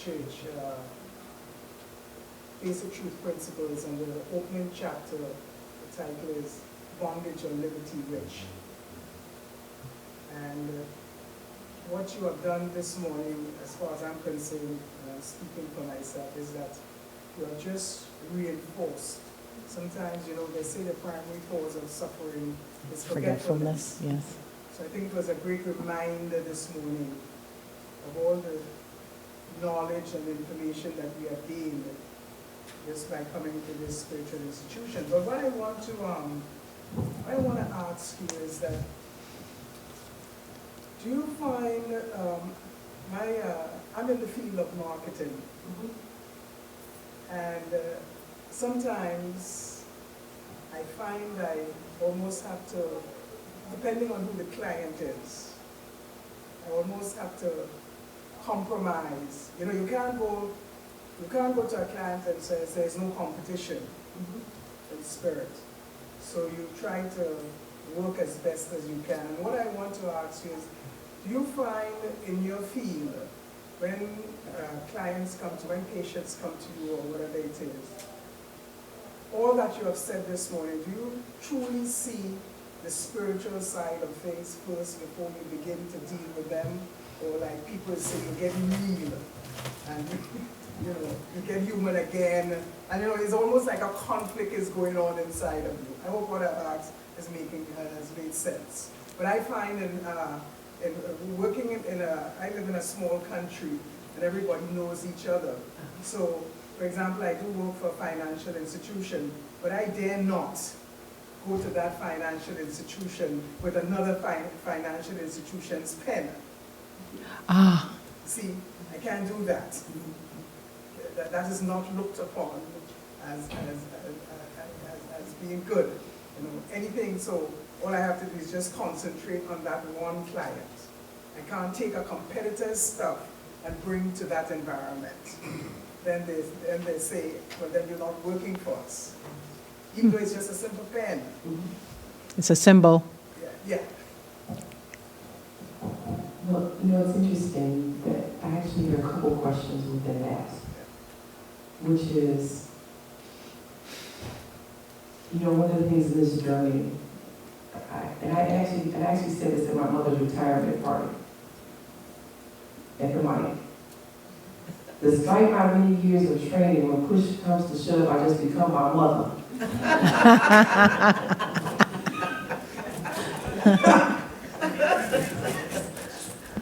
church, Basic Truth Principles, and the opening chapter, the title is Bondage or Liberty Rich. And what you have done this morning, as far as I'm concerned, speaking for myself, is that you have just reinforced. Sometimes, they say the primary cause of suffering is forgetfulness. Yes. So I think it was a great reminder this morning of all the knowledge and information that we have gained just by coming to this spiritual institution. But what I want to ask you is that, do you find, I'm in the field of marketing, and sometimes I find I almost have to, depending on who the client is, I almost have to compromise. You can't go to a client and say there's no competition in spirit. So you try to work as best as you can. And what I want to ask you is, do you find in your field, when when patients come to you or whatever it is, all that you have said this morning, do you truly see the spiritual side of things first before you begin to deal with them? Or like people say, you get real, and you get human again, and it's almost like a conflict is going on inside of you. I hope what I've asked has made sense. But I find in working I live in a small country, and everybody knows each other. So, for example, I do work for a financial institution, but I dare not go to that financial institution with another financial institution's pen. See, I can't do that. That is not looked upon as being good. Anything, so all I have to do is just concentrate on that one client. I can't take a competitor's stuff and bring to that environment. Then they say, well, then you're not working for us. Even though it's just a simple pen. It's a symbol. Yeah. Well, it's interesting that I actually hear a couple questions within that, which is, one of the things in this journey, I actually said this at my mother's retirement party at the mic. Despite my many years of training, when push comes to shove, I just become my mother.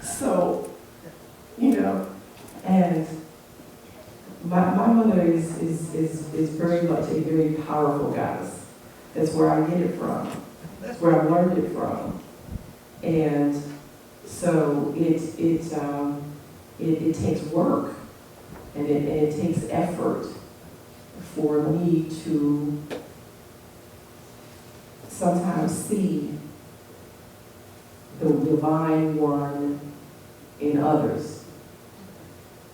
So, and my mother is very much a very powerful goddess. That's where I get it from. That's where I learned it from. And so it takes work and it takes effort for me to sometimes see the divine one in others.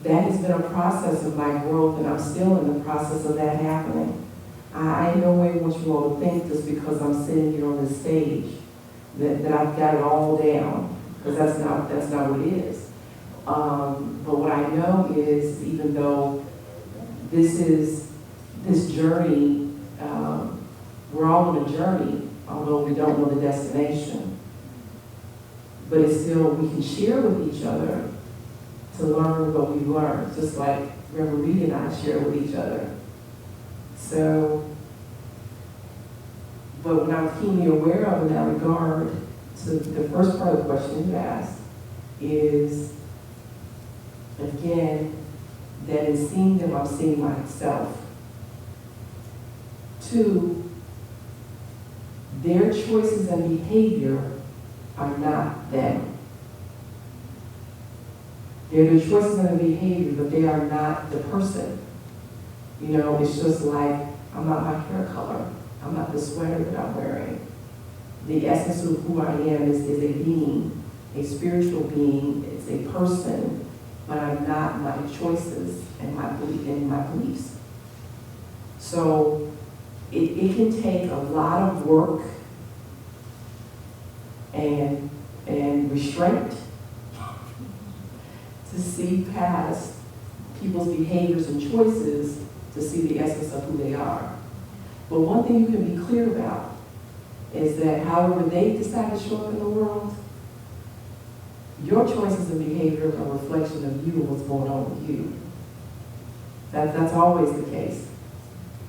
That has been a process of my growth, and I'm still in the process of that happening. I in no way want you all to think just because I'm sitting here on this stage that I've got it all down, because that's not what it is. But what I know is, even though this journey, we're all on a journey, although we don't know the destination. But it's still, we can share with each other to learn what we've learned, just like Reverend Reed and I share with each other. So, but what I'm keenly aware of in that regard, so the first part of the question you asked is, again, that in seeing them, I'm seeing myself. Two, their choices and behavior are not them. They're the choices and the behavior, but they are not the person. It's just like, I'm not my hair color. I'm not the sweater that I'm wearing. The essence of who I am is a being, a spiritual being. It's a person, but I'm not my choices and my beliefs. So it can take a lot of work and restraint to see past people's behaviors and choices to see the essence of who they are. But one thing you can be clear about is that however they decide to show up in the world, your choices and behavior are a reflection of you and what's going on with you. That's always the case.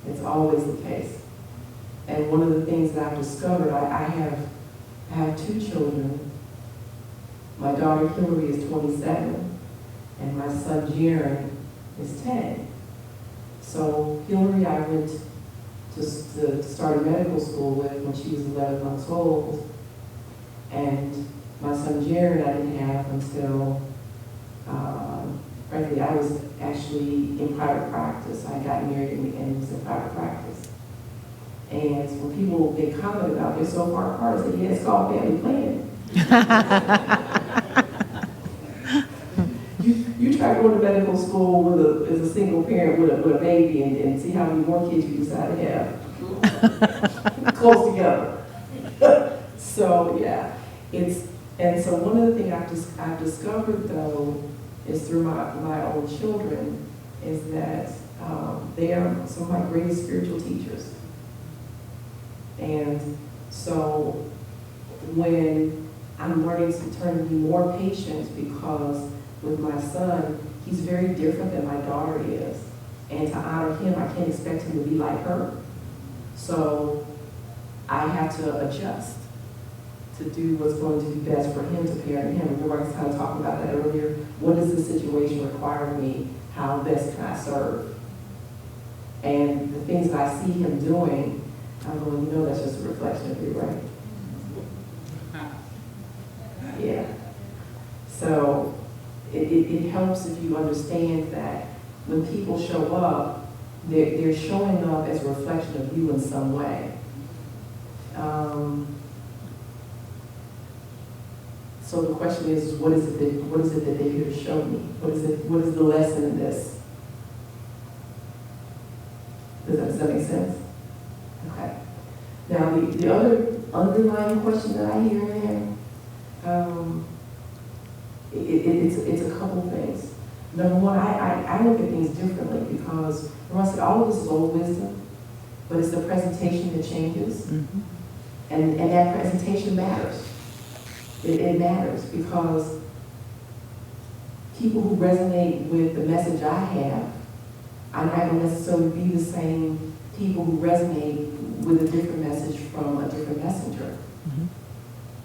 It's always the case. And one of the things that I've discovered, I have two children. My daughter Hillary is 27, and my son Jaron is 10. So Hillary I went to start medical school with when she was 11 months old, and my son Jared I didn't have until, frankly, I was actually in private practice. I got married and was in private practice. And when people make comment about they're so far apart, I say, yeah, it's called family planning. You try going to medical school as a single parent with a baby and see how many more kids you decide to have close together. So yeah, and so one of the things I've discovered though is through my own children is that they are some of my greatest spiritual teachers. And so when I'm learning to turn to be more patient because with my son, he's very different than my daughter is. And to honor him, I can't expect him to be like her. So I have to adjust to do what's going to be best for him to parent him. Remember I was kind of talking about that earlier. What does this situation require of me? How best can I serve? And the things that I see him doing, I'm going, that's just a reflection of you, right? Yeah. So it helps if you understand that when people show up, they're showing up as a reflection of you in some way. So the question is, what is it that they're here to show me? What is the lesson in this? Does that make sense? Okay. Now the other underlying question that I hear in there, it's a couple things. Number one, I look at things differently because when I said all of this is old wisdom, but it's the presentation that changes. Mm-hmm. And that presentation matters. It matters because people who resonate with the message I have, I'm not going to necessarily be the same people who resonate with a different message from a different messenger. Mm-hmm.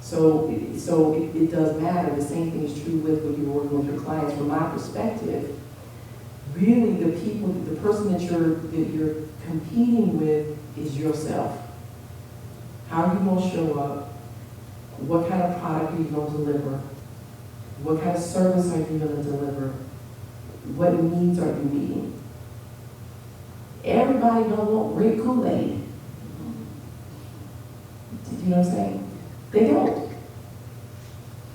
So it does matter. The same thing is true with when you're working with your clients. From my perspective, really the person that you're competing with is yourself. How are you going to show up? What kind of product are you going to deliver? What kind of service are you going to deliver? What needs are you meeting? Everybody don't want grape Kool-Aid. You know what I'm saying? They don't.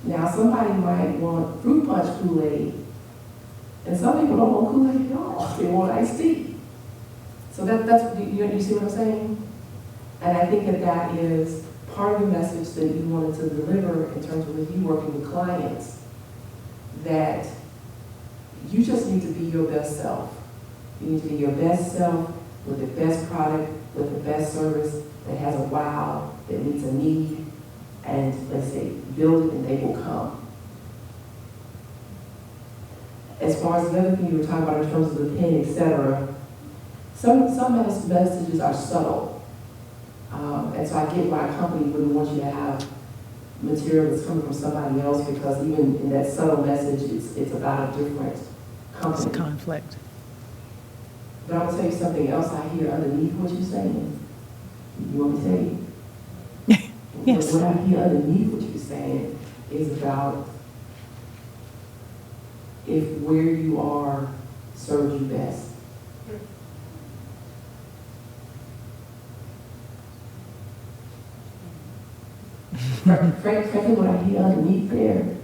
Now somebody might want fruit punch Kool-Aid, and some people don't want Kool-Aid at all. They want iced tea. So that's you see what I'm saying? And I think that is part of the message that you wanted to deliver in terms of if you working with clients, that you just need to be your best self. You need to be your best self with the best product, with the best service that has a wow, that meets a need, and let's say, build it and they will come. As far as the other thing you were talking about in terms of the pen, etc., some messages are subtle. And so I get why a company wouldn't want you to have material that's coming from somebody else, because even in that subtle message, it's about a different company. It's a conflict. But I'm going to tell you something else I hear underneath what you're saying. You want me to tell you? Yes. What I hear underneath what you're saying is about if where you are serves you best. Frankly, what I hear underneath there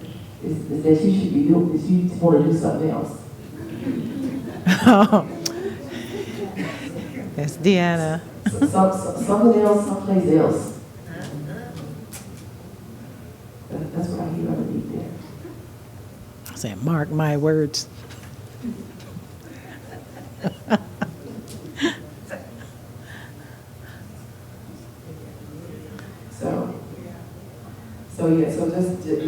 is that you should be doing this. You want to do something else. Oh. That's Deanna. Something else, someplace else. That's what I hear underneath there. I said, mark my words. So,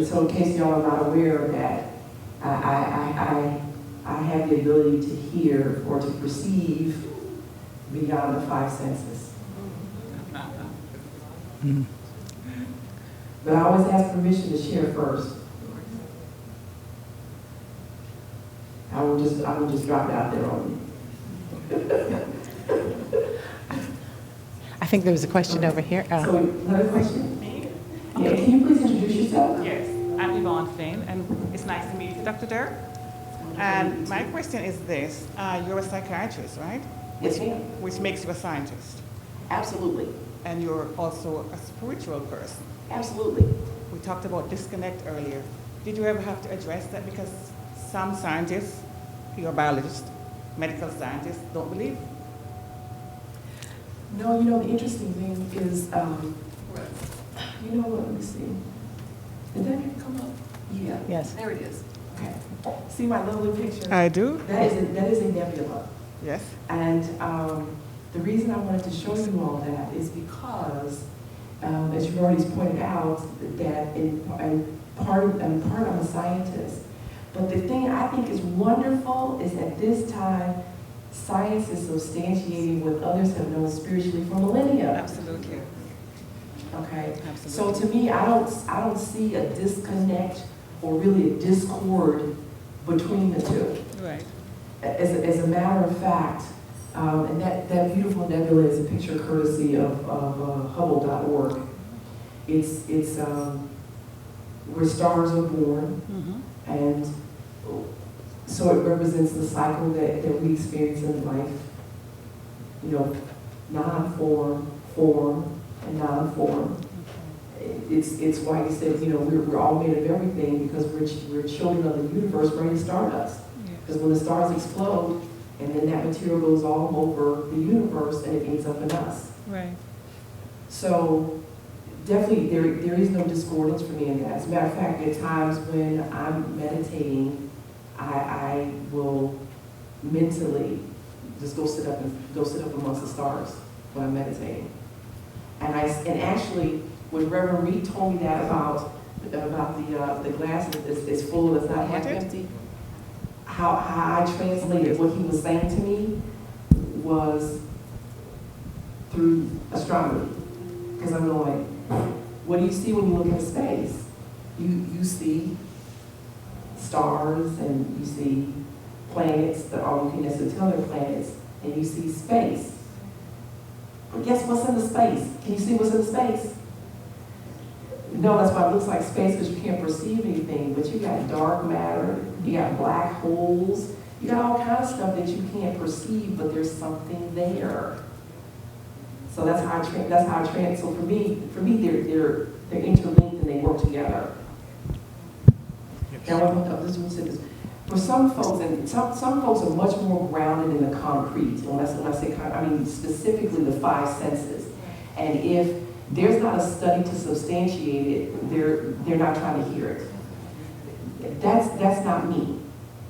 so in case y'all are not aware of that, I have the ability to hear or to perceive beyond the five senses. But I always ask permission to share first. I will just drop it out there on you. I think there was a question over here. So another question? Me? Yeah, can you please introduce yourself? Yes, I'm Yvonne Finn, and it's nice to meet you, Dr. Durr. And my question is this. You're a psychiatrist, right? Yes, ma'am. Which makes you a scientist. Absolutely. And you're also a spiritual person. Absolutely. We talked about disconnect earlier. Did you ever have to address that? Because some scientists, you're biologists, medical scientists, don't believe. No, you know, the interesting thing is, you know what, let me see. Did that come up? Yeah. Yes. There it is. Okay. See my lovely picture? I do. That is a nebula. Yes. And the reason I wanted to show you all that is because, as you've already pointed out, that in part I'm a scientist. But the thing I think is wonderful is at this time, science is substantiating what others have known spiritually for millennia. Absolutely. Okay. Absolutely. So to me, I don't see a disconnect or really a discord between the two. Right. As a matter of fact, and that beautiful nebula is a picture courtesy of Hubble.org. It's where stars are born, Mm-hmm. and so it represents the cycle that we experience in life. You know, non-form, form, and non-form. It's why he said, you know, we're all made of everything because we're children of the universe, bringing stardust. Because when the stars explode, and then that material goes all over the universe, and it ends up in us. Right. So definitely, there is no discordance for me in that. As a matter of fact, at times when I'm meditating, I will mentally just go sit up amongst the stars when I'm meditating. And actually, when Reverend Reed told me that about the glass is full, it's not half empty, how I translated what he was saying to me was through astronomy. Because I'm going, what do you see when you look into space? You see stars, and you see planets that all you can necessarily tell they're planets, and you see space. But guess what's in the space? Can you see what's in the space? No, that's why it looks like space, because you can't perceive anything, but you got dark matter, you got black holes, you got all kinds of stuff that you can't perceive, but there's something there. So that's how I train. So for me, they're interlinked and they work together. Now, for some folks, and some folks are much more grounded in the concrete. When I say concrete, I mean specifically the five senses. And if there's not a study to substantiate it, they're not trying to hear it. That's not me.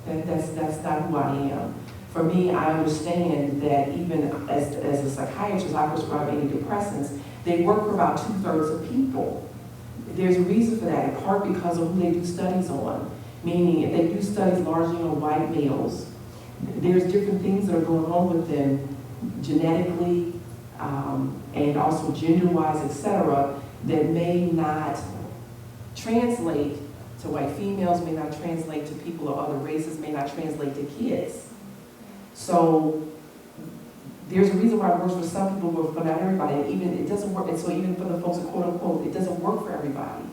That's not who I am. For me, I understand that even as a psychiatrist, I prescribe antidepressants. They work for about 2/3 of people. There's a reason for that, in part because of who they do studies on. Meaning, if they do studies largely on white males, there's different things that are going on with them genetically, and also gender-wise, etc., that may not translate to white females, may not translate to people of other races, may not translate to kids. So there's a reason why it works for some people, but not everybody. And even it doesn't work. And so even for the folks that quote unquote, it doesn't work for everybody.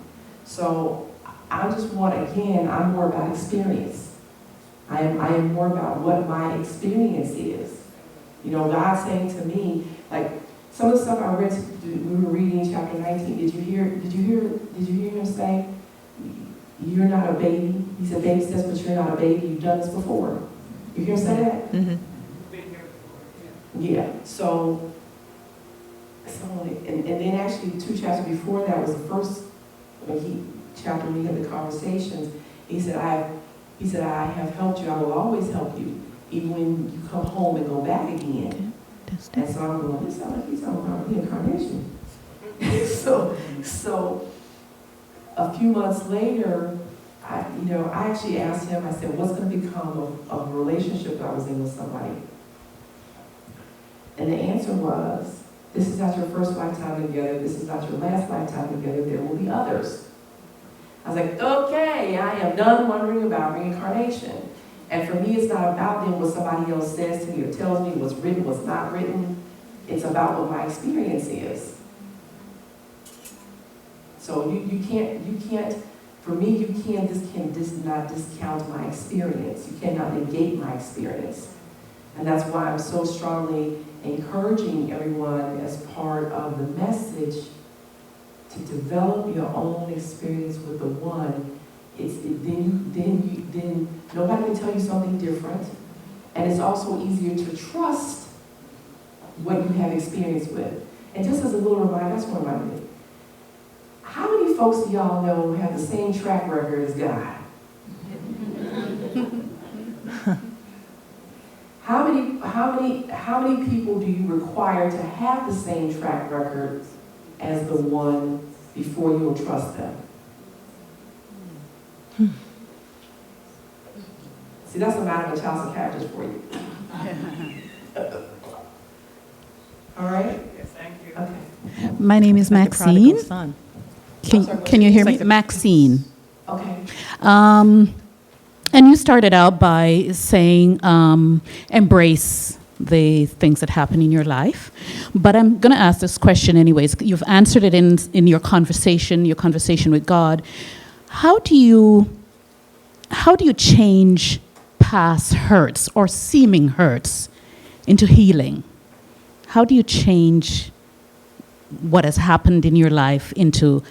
So I just want, again, I'm more about experience. I am more about what my experience is. You know, God saying to me, like some of the stuff I read, we were reading in chapter 19. Did you hear him say, "You're not a baby"? He said, "Baby steps, but you're not a baby. You've done this before." You hear him say that? Mm-hmm. Yeah. So and then actually 2 chapters before that was the first chapter when he had the conversations. He said, I have helped you. I will always help you. even when you come home and go back again. And so I'm going, this sounds like he's talking about reincarnation. so a few months later, I actually asked him, I said, what's going to become of a relationship that I was in with somebody? And the answer was, this is not your first lifetime together, this is not your last lifetime together, there will be others. I was like, okay, I am done wondering about reincarnation. And for me, it's not about then what somebody else says to me or tells me, what's written, what's not written. It's about what my experience is. So you can't, for me, you not discount my experience. You cannot negate my experience. And that's why I'm so strongly encouraging everyone as part of the message to develop your own experience with the one. Then nobody can tell you something different. And it's also easier to trust what you have experience with. And just as a little reminder, that's what reminded me. How many folks do y'all know have the same track record as God? How many people do you require to have the same track record as the one before you'll trust them? See, that's a matter of a child psychiatrist for you. All right? Yes, thank you. Okay. My name is Like the prodigal Maxine. son. Can you hear me? It's like the- Maxine. Okay. And you started out by saying embrace the things that happen in your life. But I'm going to ask this question anyways. You've answered it in your conversation with God. How do you change past hurts or seeming hurts into healing? How do you change what has happened in your life into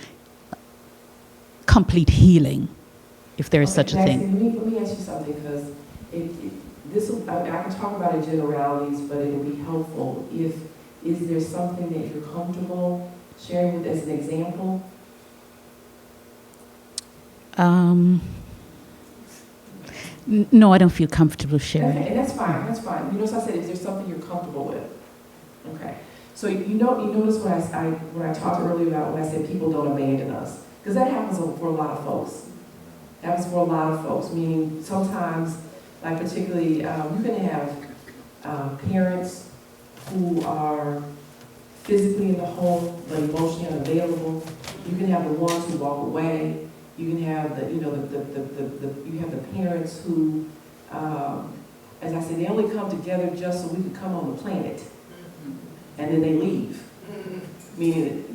complete healing, if there is such a Maxine, thing? Let me ask you something, because I can talk about it in generalities, but it will be helpful. Is there something that you're comfortable sharing with as an example? No, I don't feel comfortable sharing. Okay, and that's fine, that's fine. You notice I said, is there something you're comfortable with? Okay. So you notice when I talked earlier about when I said people don't abandon us, because that happens for a lot of folks. That happens for a lot of folks, meaning sometimes, like particularly, you can have parents who are physically in the home but emotionally unavailable. You can have the ones who walk away. You can have you have the parents who, as I said, they only come together just so we could come on the planet, and then they leave. Meaning,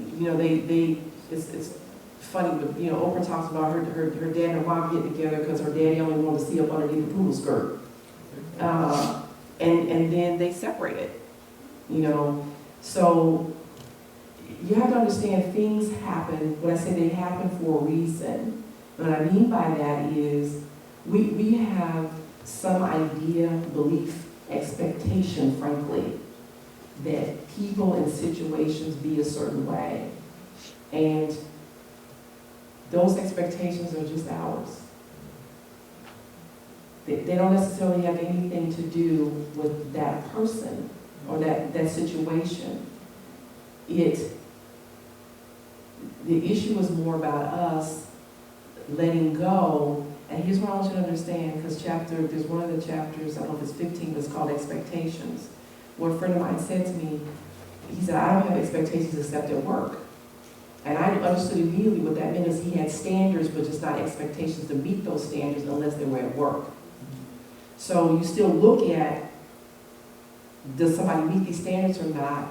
it's funny, but Oprah talks about her dad and her mom getting together because her daddy only wanted to see up underneath the poodle skirt, and then they separated. So you have to understand things happen. When I say they happen for a reason, what I mean by that is we have some idea, belief, expectation, frankly, that people and situations be a certain way. And those expectations are just ours. They don't necessarily have anything to do with that person or that situation. The issue is more about us letting go. And here's what I want you to understand, because there's one of the chapters, I don't know if it's 15, but it's called Expectations, where a friend of mine said to me, he said, I don't have expectations except at work. And I understood immediately what that meant is he had standards, but just not expectations to meet those standards unless they were at work. So you still look at, does somebody meet these standards or not?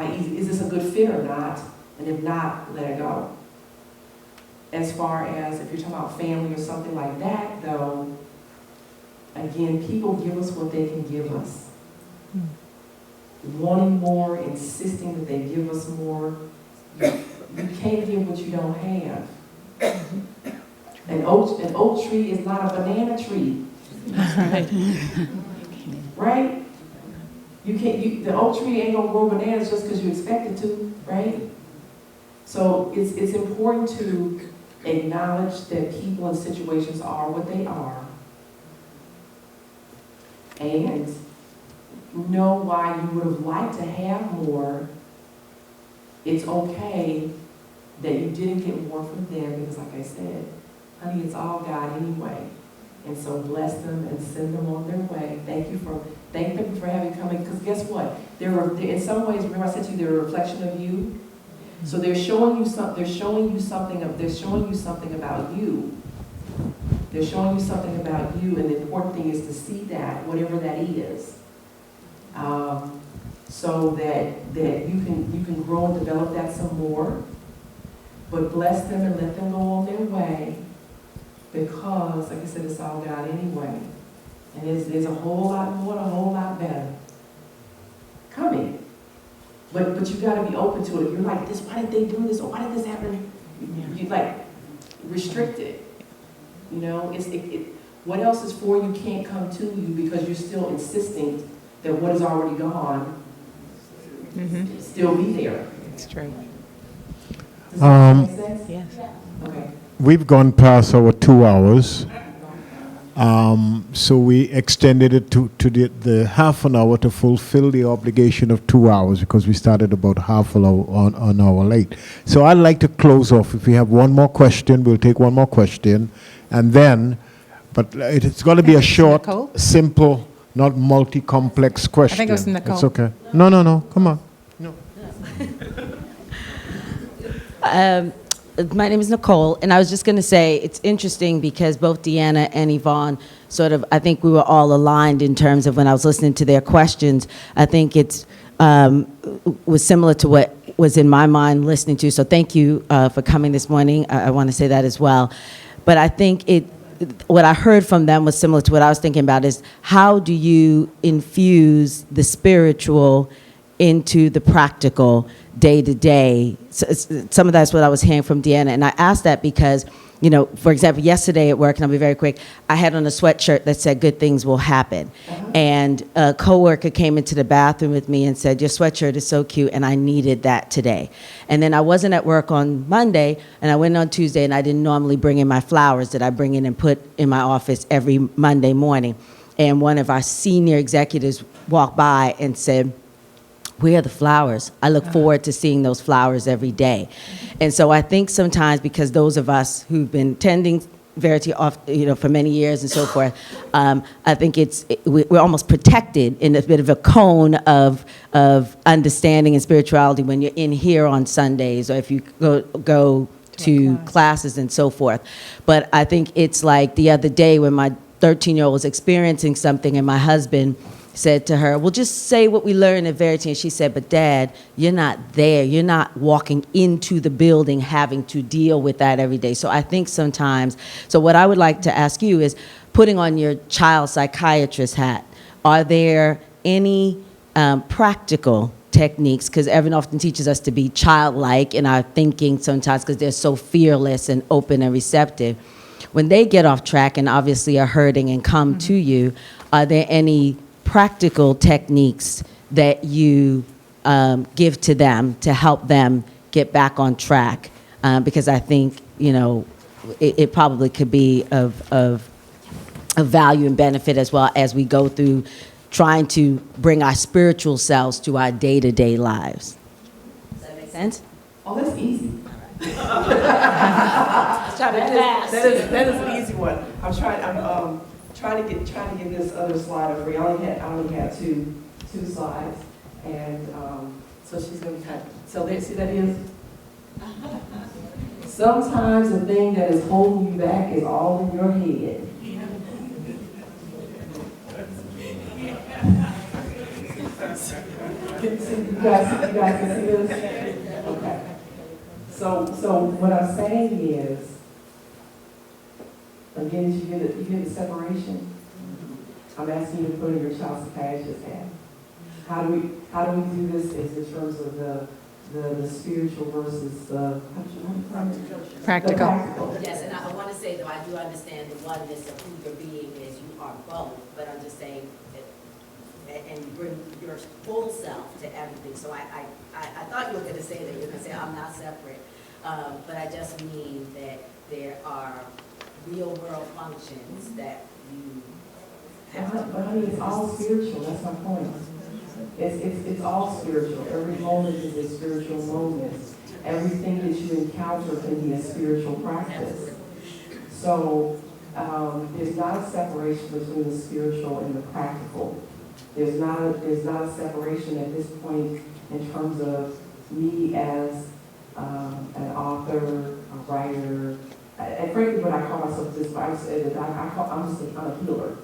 Is this a good fit or not? And if not, let it go. As far as if you're talking about family or something like that, though, again, people give us what they can give us. Wanting more, insisting that they give us more, you can't give what you don't have. An oak tree is not a banana tree. Right? The oak tree ain't gonna grow bananas just because you expect it to, right? So it's important to acknowledge that people and situations are what they are. and know why you would have liked to have more. It's okay that you didn't get more from them because, like I said, honey, it's all God anyway. And so bless them and send them on their way. Thank them for having come in. Because guess what? In some ways, remember I said to you, they're a reflection of you. So they're showing you something. They're showing you something about you. They're showing you something about you, and the important thing is to see that, whatever that is, so that you can grow and develop that some more. But bless them and let them go on their way, because, like I said, it's all God anyway. And there's a whole lot more and a whole lot better coming. But you got to be open to it. If you're like, this, why did they do this? Or why did this happen? You like restrict it. You know, what else is for you can't come to you because you're still insisting that what is already gone still be there. It's true. Does that make sense? Yes. Okay. We've gone past our 2 hours. So we extended it to the half an hour to fulfill the obligation of 2 hours because we started about half an hour late. So I'd like to close off. If we have one more question, we'll take one more question. And then, but it's got to be a short, Nicole? simple, not multi-complex question. I think it was Nicole. It's okay. No, come on. No. My name is Nicole, and I was just going to say it's interesting because both Deanna and Yvonne sort of, I think we were all aligned in terms of when I was listening to their questions. I think it's was similar to what was in my mind listening to. So thank you for coming this morning. I want to say that as well. But I think what I heard from them was similar to what I was thinking about is how do you infuse the spiritual into the practical day to day. Some of that's what I was hearing from Deanna. And I asked that because, you know, for example, yesterday at work, and I'll be very quick, I had on a sweatshirt that said, good things will happen. And a coworker came into the bathroom with me and said, your sweatshirt is so cute, and I needed that today. And then I wasn't at work on Monday, and I went on Tuesday, and I didn't normally bring in my flowers that I bring in and put in my office every Monday morning. And one of our senior executives walked by and said, where are the flowers? I look forward to seeing those flowers every day. And so I think sometimes because those of us who've been tending Verity off, you know, for many years and so forth, I think we're almost protected in a bit of a cone of understanding and spirituality when you're in here on Sundays or if you go to classes and so forth. But I think it's like the other day when my 13-year-old was experiencing something and my husband said to her, well, just say what we learned at Verity. And she said, but Dad, you're not there. You're not walking into the building having to deal with that every day. So I think sometimes, so what I would like to ask you is, putting on your child psychiatrist hat, are there any practical techniques, because Evan often teaches us to be childlike in our thinking sometimes because they're so fearless and open and receptive. When they get off track and obviously are hurting and come to you, are there any practical techniques that you give to them to help them get back on track? Because I think, you know, it probably could be of value and benefit as well as we go through trying to bring our spiritual selves to our day-to-day lives. Does that make sense? Oh, that's easy. That is an easy one. I'm trying to get this other slide over. I only had two slides, and so she's going to so there, see that is. Sometimes the thing that is holding you back is all in your head. You guys can see this? Okay. So what I'm saying is, again, you get the separation. I'm asking you to put in your child psychiatrist hat. How do we do this is in terms of the spiritual versus the practical. Yes, and I want to say though, I do understand the oneness of who your being is. You are both, but I'm just saying that, and you bring your full self to everything. So I thought you were going to say that. You were going to say I'm not separate, but I just mean that there are real world functions that you But honey, it's all spiritual, that's my point. It's all spiritual. Every moment is a spiritual moment. Everything that you encounter can be a spiritual practice. So there's not a separation between the spiritual and the practical. There's not a separation at this point in terms of me as an author, a writer, and frankly, what I call myself this, I'm a healer.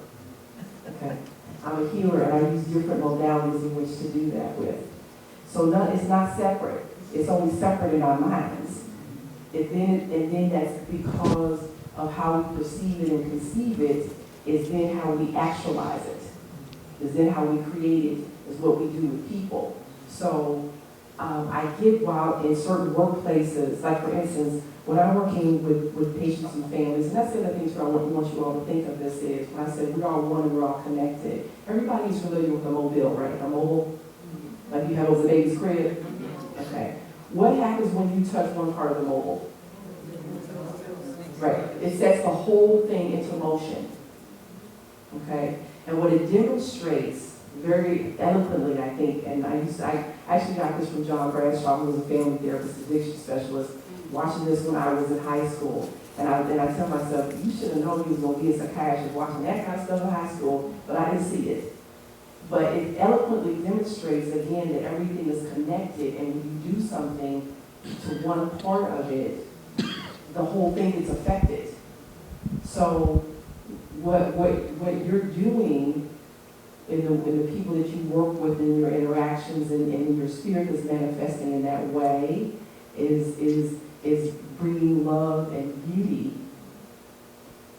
Okay, I'm a healer, and I use different modalities in which to do that with. So it's not separate. It's only separate in our minds. And then that's because of how we perceive it and conceive it, is then how we actualize it, is then how we create it, is what we do with people. So I get while in certain workplaces, like for instance, when I'm working with patients and families, and that's the other thing too I want you all to think of this is, when I said we're all one and we're all connected, everybody's familiar with a mobile, right? A mobile, like you have over the baby's crib. Okay. What happens when you touch one part of the mobile? Right. It sets the whole thing into motion. Okay. And what it demonstrates very eloquently, I think, and I actually got this from John Bradshaw, who was a family therapist, addiction specialist, watching this when I was in high school. And I tell myself, you should have known you was going to be a psychiatrist watching that kind of stuff in high school, but I didn't see it. But it eloquently demonstrates, again, that everything is connected, and when you do something to one part of it, the whole thing is affected. So what you're doing in the people that you work with, in your interactions, and your spirit is manifesting in that way, is bringing love and beauty,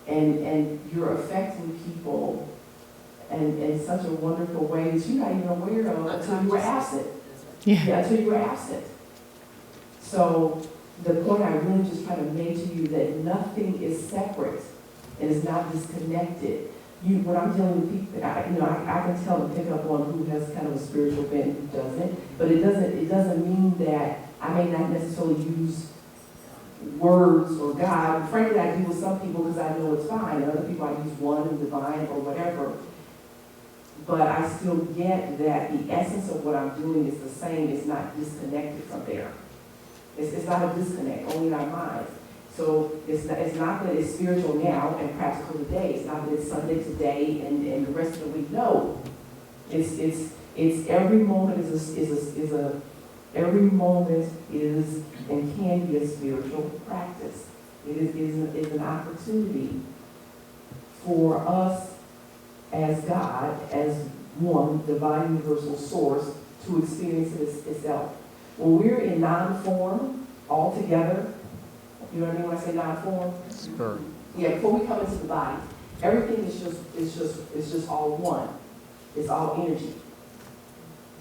and you're affecting people in such a wonderful way that you're not even aware of until you were absent. Yeah, until you were absent. So the point I really just try to make to you that nothing is separate and is not disconnected. When I'm dealing with people, I can tell and pick up on who has kind of a spiritual bent, who doesn't. But it doesn't mean that I may not necessarily use words or God. Frankly, I do with some people because I know it's fine, and other people I use one and divine or whatever. But I still get that the essence of what I'm doing is the same. It's not disconnected from there. It's not a disconnect, only in our minds. So it's not that it's spiritual now and practical today. It's not that it's Sunday today and the rest of the week. No, it's every moment every moment is and can be a spiritual practice. It is an opportunity for us as God, as one divine universal source, to experience it itself. When we're in non-form all together, you know what I mean when I say non-form? Sure. Yeah, before we come into the body, everything is just all one. It's all energy.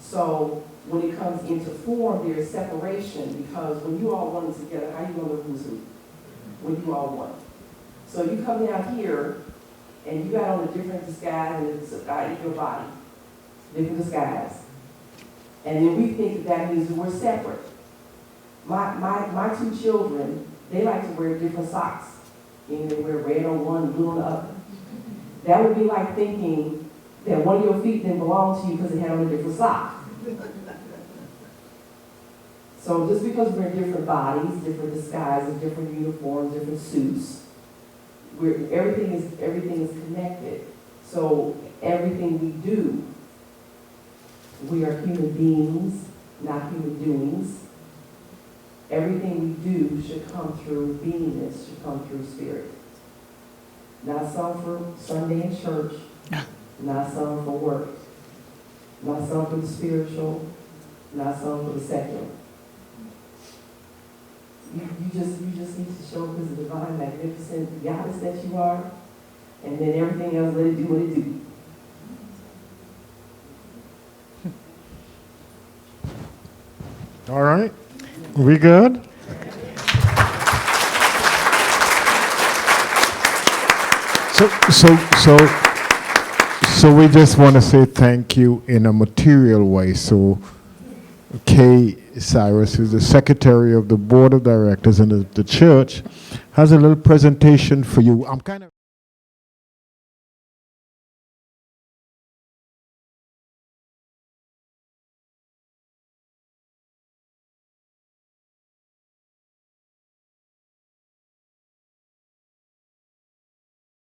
So when it comes into form, there's separation, because when you all one together, how you gonna know who's who? When you all one. So you come down here and you got on a different disguise, and it's your body, different disguise. And then we think that means that we're separate. My two children, they like to wear different socks. You know, they wear red on one, blue on the other. That would be like thinking that one of your feet didn't belong to you because it had on a different sock. So just because we're in different bodies, different disguises, different uniforms, different suits, everything is connected. So everything we do, we are human beings, not human doings. Everything we do should come through beingness, should come through spirit. Not some for Sunday in church, not some for work, not some for the spiritual, not some for the secular. You just need to show up as a divine, magnificent goddess that you are, and then everything else, let it do what it do. All right. We good? So we just want to say thank you in a material way. So Kay Cyrus, who's the secretary of the board of directors and the church, has a little presentation for you. I'm kind of